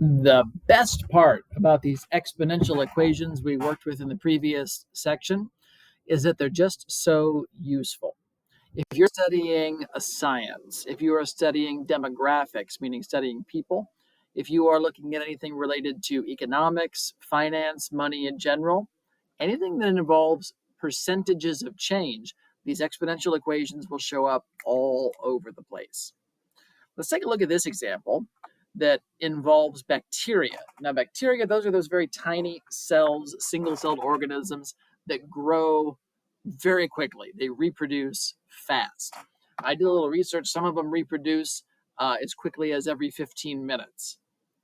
The best part about these exponential equations we worked with in the previous section is that they're just so useful. If you're studying a science, if you are studying demographics, meaning studying people, if you are looking at anything related to economics, finance, money in general, anything that involves percentages of change, these exponential equations will show up all over the place. Let's take a look at this example that involves bacteria. Now, bacteria, those are those very tiny cells, single-celled organisms that grow very quickly. They reproduce fast. I did a little research. Some of them reproduce as quickly as every 15 minutes,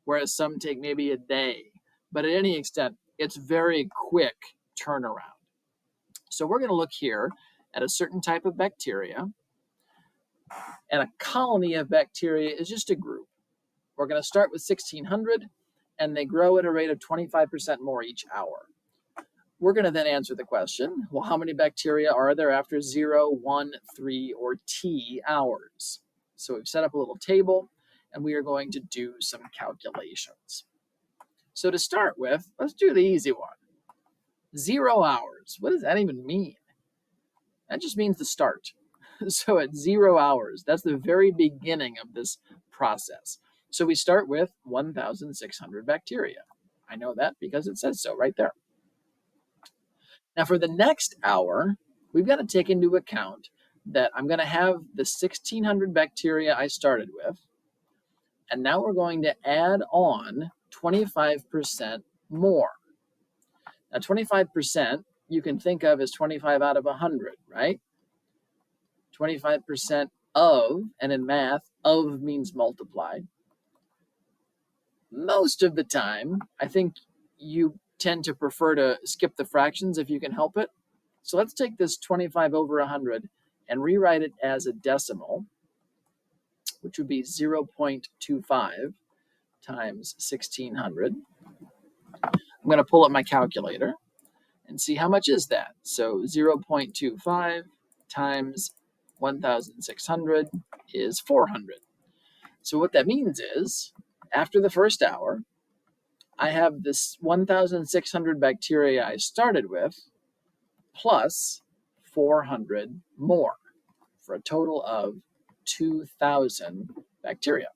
whereas some take maybe a day. But at any extent, it's very quick turnaround. So we're going to look here at a certain type of bacteria, and a colony of bacteria is just a group. We're going to start with 1600, and they grow at a rate of 25% more each hour. We're going to then answer the question, well, how many bacteria are there after 0, 1, 3, or t hours? So we've set up a little table, and we are going to do some calculations. So to start with, let's do the easy one. 0 hours. What does that even mean? That just means the start. So at 0 hours, that's the very beginning of this process. So we start with 1,600 bacteria. I know that because it says so right there. Now for the next hour, we've got to take into account that I'm going to have the 1,600 bacteria I started with, and now we're going to add on 25% more. Now 25% you can think of as 25 out of 100, right? 25% of, and in math, of means multiplied. Most of the time, I think you tend to prefer to skip the fractions if you can help it. So let's take this 25 over 100 and rewrite it as a decimal, which would be 0.25 times 1,600. I'm going to pull up my calculator and see how much is that. So 0.25 times 1,600 is 400. So what that means is, after the first hour, I have this 1,600 bacteria I started with, plus 400 more, for a total of 2,000 bacteria.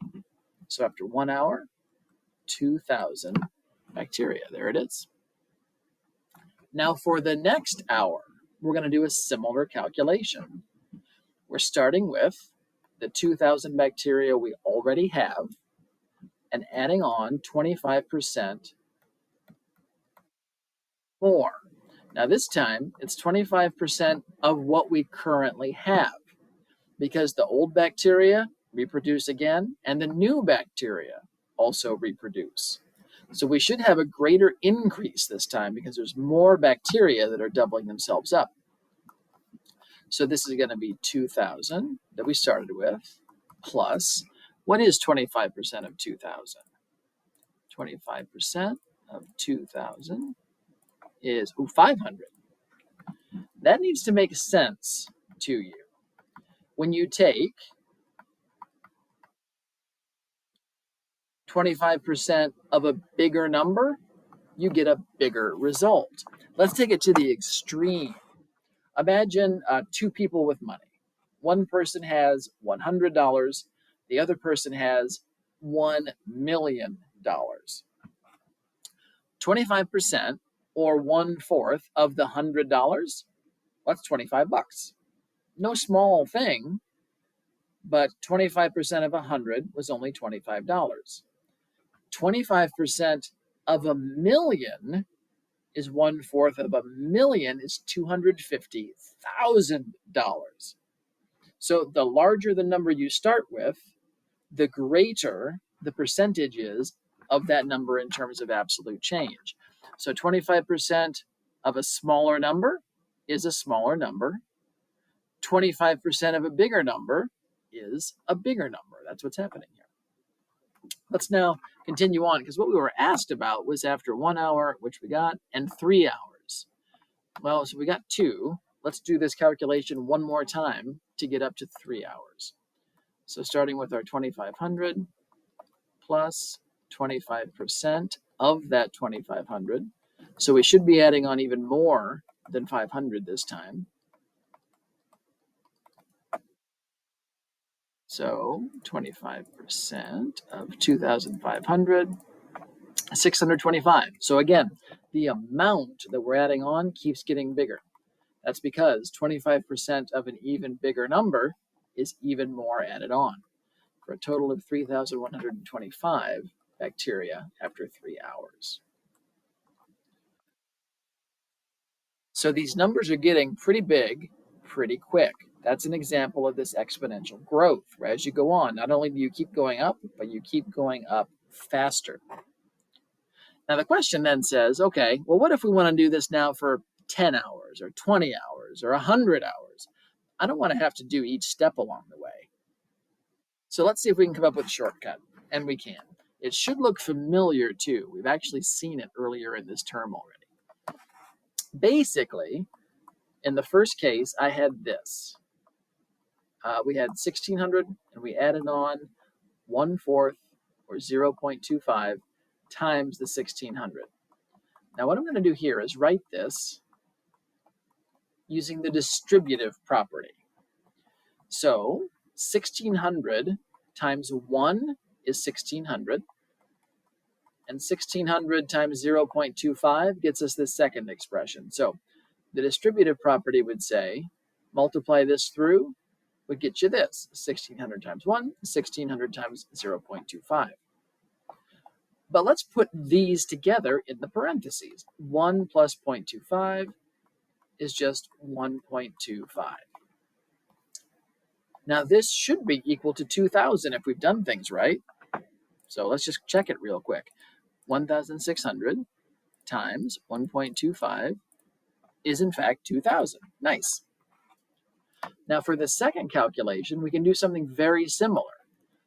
So after 1 hour, 2,000 bacteria. There it is. Now for the next hour, we're going to do a similar calculation. We're starting with the 2,000 bacteria we already have and adding on 25% more. Now this time, it's 25% of what we currently have, because the old bacteria reproduce again, and the new bacteria also reproduce. So we should have a greater increase this time because there's more bacteria that are doubling themselves up. So this is going to be 2,000 that we started with, plus, what is 25% of 2,000? 25% of 2,000 is 500. That needs to make sense to you. When you take 25% of a bigger number, you get a bigger result. Let's take it to the extreme. Imagine two people with money. One person has $100. The other person has $1 million. 25%, or 1/4 of the $100, what's 25 bucks? No small thing, but 25% of 100 was only $25. 25% of a million is 1/4 of a million is $250,000. So the larger the number you start with, the greater the percentage is of that number in terms of absolute change. So 25% of a smaller number is a smaller number. 25% of a bigger number is a bigger number. That's what's happening here. Let's now continue on, because what we were asked about was after 1 hour, which we got, and 3 hours. Well, so we got 2. Let's do this calculation one more time to get up to 3 hours. So starting with our 2,500 plus 25% of that 2,500. So we should be adding on even more than 500 this time. So 25% of 2,500, 625. So again, the amount that we're adding on keeps getting bigger. That's because 25% of an even bigger number is even more added on, for a total of 3,125 bacteria after 3 hours. So these numbers are getting pretty big pretty quick. That's an example of this exponential growth. Right? As you go on, not only do you keep going up, but you keep going up faster. Now the question then says, okay, well, what if we want to do this now for 10 hours or 20 hours or 100 hours? I don't want to have to do each step along the way. So let's see if we can come up with a shortcut, and we can. It should look familiar too. We've actually seen it earlier in this term already. Basically, in the first case, I had this. We had 1,600, and we added on 1/4 or 0.25 times the 1,600. Now what I'm going to do here is write this using the distributive property. So 1,600 times 1 is 1,600, and 1,600 times 0.25 gets us this second expression. So the distributive property would say, multiply this through, would get you this, 1,600 times 1, 1,600 times 0.25. But let's put these together in the parentheses. 1 plus 0.25 is just 1.25. Now this should be equal to 2,000 if we've done things right. So let's just check it real quick. 1,600 times 1.25 is in fact 2,000. Nice. Now for the second calculation, we can do something very similar.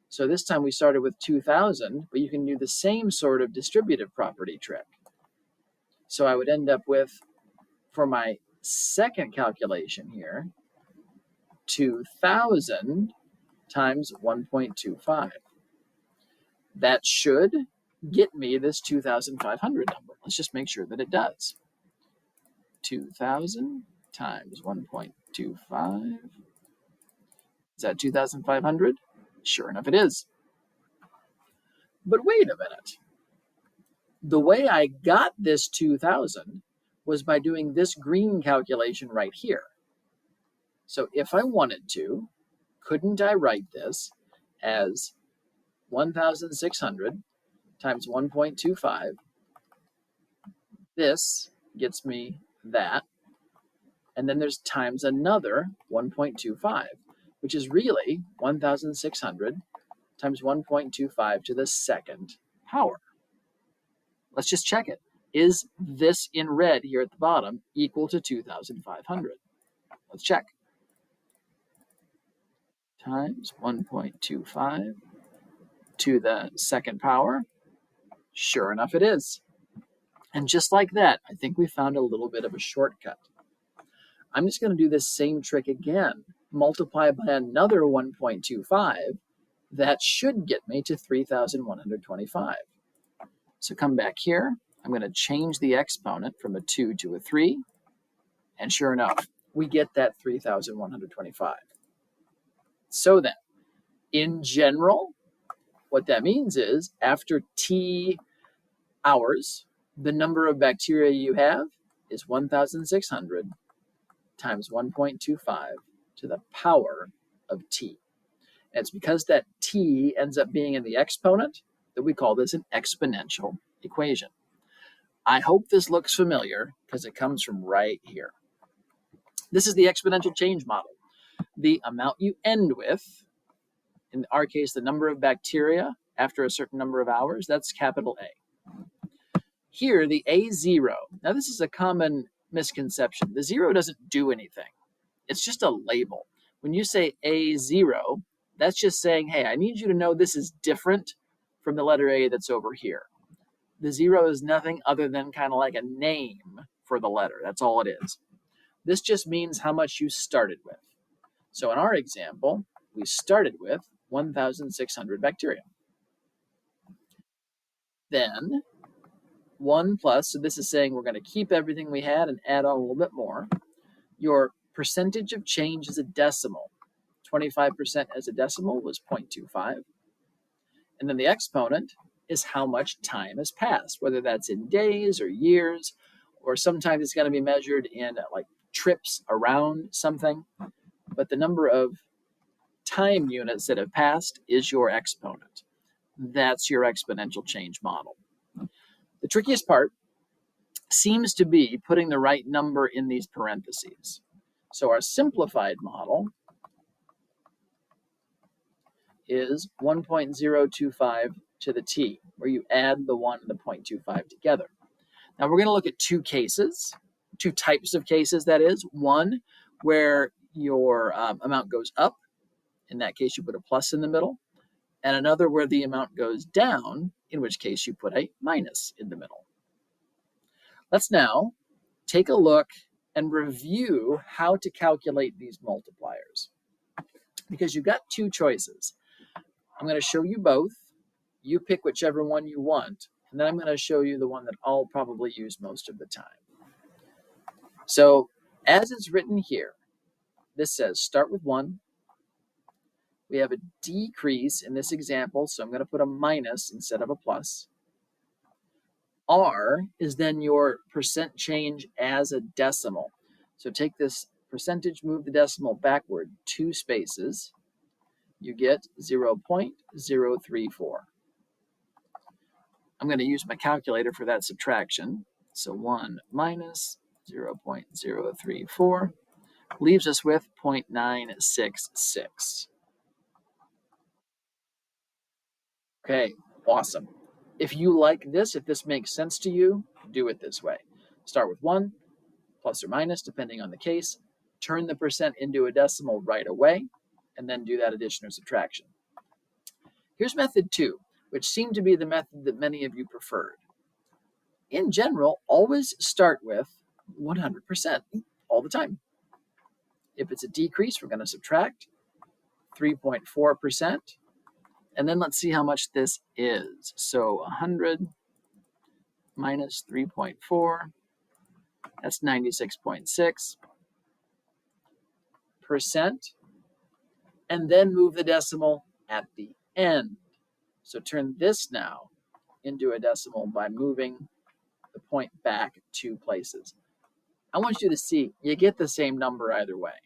So this time we started with 2,000, but you can do the same sort of distributive property trick. So I would end up with, for my second calculation here, 2,000 times 1.25. That should get me this 2,500 number. Let's just make sure that it does. 2,000 times 1.25. Is that 2,500? Sure enough, it is. But wait a minute. The way I got this 2,000 was by doing this green calculation right here. So if I wanted to, couldn't I write this as 1,600 times 1.25? This gets me that. And then there's times another 1.25, which is really 1,600 times 1.25 to the second power. Let's just check it. Is this in red here at the bottom equal to 2,500? Let's check. Times 1.25 to the second power. Sure enough, it is. And just like that, I think we found a little bit of a shortcut. I'm just going to do this same trick again. Multiply by another 1.25. That should get me to 3,125. So come back here. I'm going to change the exponent from a 2 to a 3. And sure enough, we get that 3,125. So then, in general, what that means is after T hours, the number of bacteria you have is 1,600 times 1.25 to the power of T. And it's because that T ends up being in the exponent that we call this an exponential equation. I hope this looks familiar because it comes from right here. This is the exponential change model. The amount you end with, in our case, the number of bacteria after a certain number of hours, that's capital A. Here, the A0, now this is a common misconception. The 0 doesn't do anything. It's just a label. When you say A0, that's just saying, hey, I need you to know this is different from the letter A that's over here. The 0 is nothing other than kind of like a name for the letter. That's all it is. This just means how much you started with. So in our example, we started with 1,600 bacteria. then 1 plus, so this is saying we're going to keep everything we had and add on a little bit more. Your percentage of change is a decimal. 25% as a decimal was 0.25. And then the exponent is how much time has passed, whether that's in days or years, or sometimes it's going to be measured in like trips around something. But the number of time units that have passed is your exponent. That's your exponential change model. The trickiest part seems to be putting the right number in these parentheses. So our simplified model is 1.025 to the t, where you add the 1 and the 0.25 together. Now we're going to look at two cases, two types of cases, that is. One where your amount goes up. In that case, you put a plus in the middle. And another where the amount goes down, in which case you put a minus in the middle. Let's now take a look and review how to calculate these multipliers. Because you've got two choices. I'm going to show you both. You pick whichever one you want, and then I'm going to show you the one that I'll probably use most of the time. So as it's written here, this says start with 1. We have a decrease in this example, so I'm going to put a minus instead of a plus. R is then your percent change as a decimal. So take this percentage, move the decimal backward 2 spaces. You get 0.034. I'm going to use my calculator for that subtraction. So 1 minus 0.034 leaves us with 0.966. Okay, awesome. If you like this, if this makes sense to you, do it this way. Start with 1, plus or minus, depending on the case. Turn the percent into a decimal right away, and then do that addition or subtraction. Here's method 2, which seemed to be the method that many of you preferred. In general, always start with 100% all the time. If it's a decrease, we're going to subtract 3.4%. And then let's see how much this is. So 100 minus 3.4, that's 96.6%. And then move the decimal at the end. So turn this now into a decimal by moving the point back 2 places. I want you to see you get the same number either way.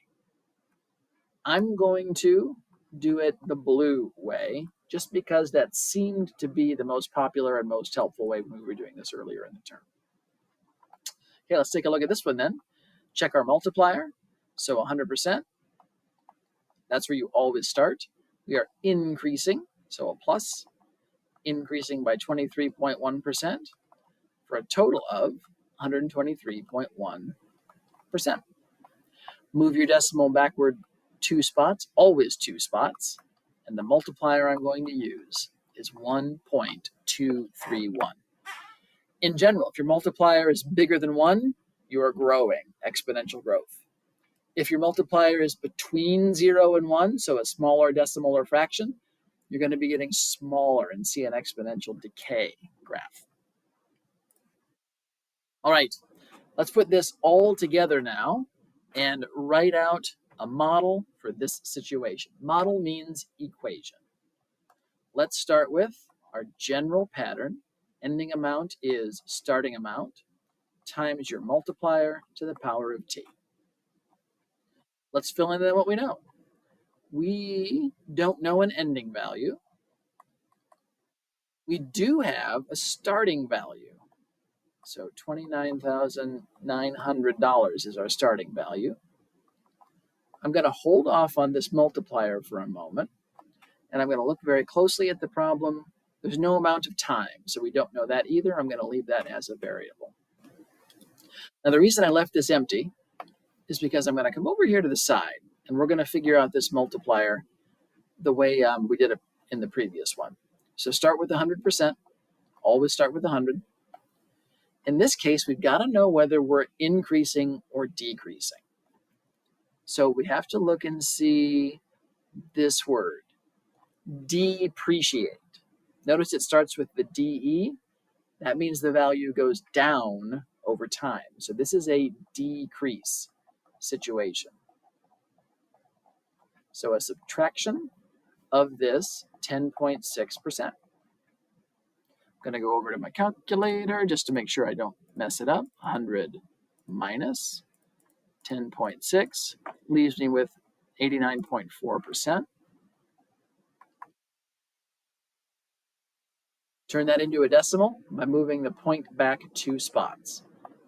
I'm going to do it the blue way, just because that seemed to be the most popular and most helpful way when we were doing this earlier in the term. Okay, let's take a look at this one then. Check our multiplier. So 100%, that's where you always start. We are increasing, so a plus, increasing by 23.1% for a total of 123.1%. Move your decimal backward 2 spots, always 2 spots, and the multiplier I'm going to use is 1.231. In general, if your multiplier is bigger than 1, you are growing, exponential growth. If your multiplier is between 0 and 1, so a smaller decimal or fraction, you're going to be getting smaller and see an exponential decay graph. All right, let's put this all together now and write out a model for this situation. Model means equation. Let's start with our general pattern. Ending amount is starting amount times your multiplier to the power of t. Let's fill in what we know. We don't know an ending value. We do have a starting value. So $29,900 is our starting value. I'm going to hold off on this multiplier for a moment, and I'm going to look very closely at the problem. There's no amount of time, so we don't know that either. I'm going to leave that as a variable. Now, the reason I left this empty is because I'm going to come over here to the side, and we're going to figure out this multiplier the way we did it in the previous one. So start with 100%. Always start with 100. In this case, we've got to know whether we're increasing or decreasing. So we have to look and see this word, depreciate. Notice it starts with the DE. that means the value goes down over time. So this is a decrease situation. So a subtraction of this 10.6%. I'm going to go over to my calculator just to make sure I don't mess it up. 100 minus 10.6 leaves me with 89.4%. Turn that into a decimal by moving the point back 2 spots.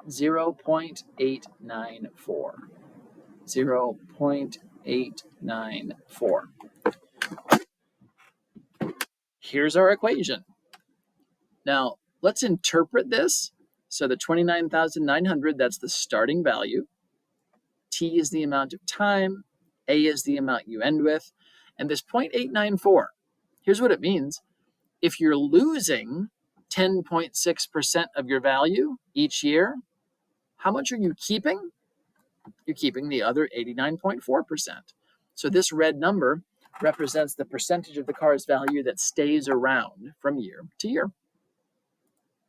0.894. 0.894. Here's our equation. Now, let's interpret this. So the 29,900, that's the starting value. T is the amount of time. A is the amount you end with. And this 0.894, here's what it means. If you're losing 10.6% of your value each year, how much are you keeping? You're keeping the other 89.4%. So this red number represents the percentage of the car's value that stays around from year to year.